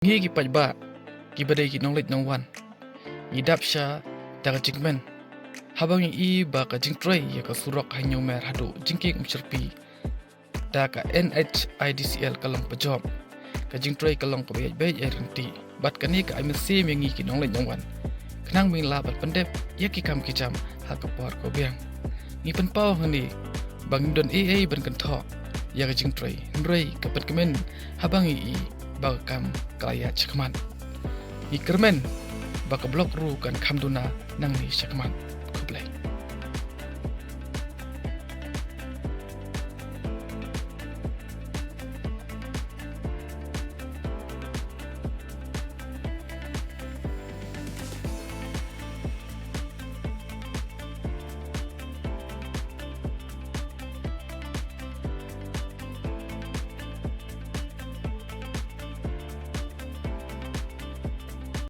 Ngi ki pajba ki badai ki nonglet nongwan ni dapsha daga jingmen habang i ba ka jingtrai ya ka surok hanyong mer hadu jingking umcerpi da ka NHIDCL kalong pajom ka jingtrai kalong ka bay renti bat kani ka MSC mengi ki nonglet nongwan kenang ming labat pendep ya ki kam ki jam ha ka por ko biang ni pen pau ngani bang don AA ban kan thok ya ka jingtrai nrei ka pen kemen habang i bakam kalaya cekman ikermen baka blok ru kan kamduna nang ni cekman kublai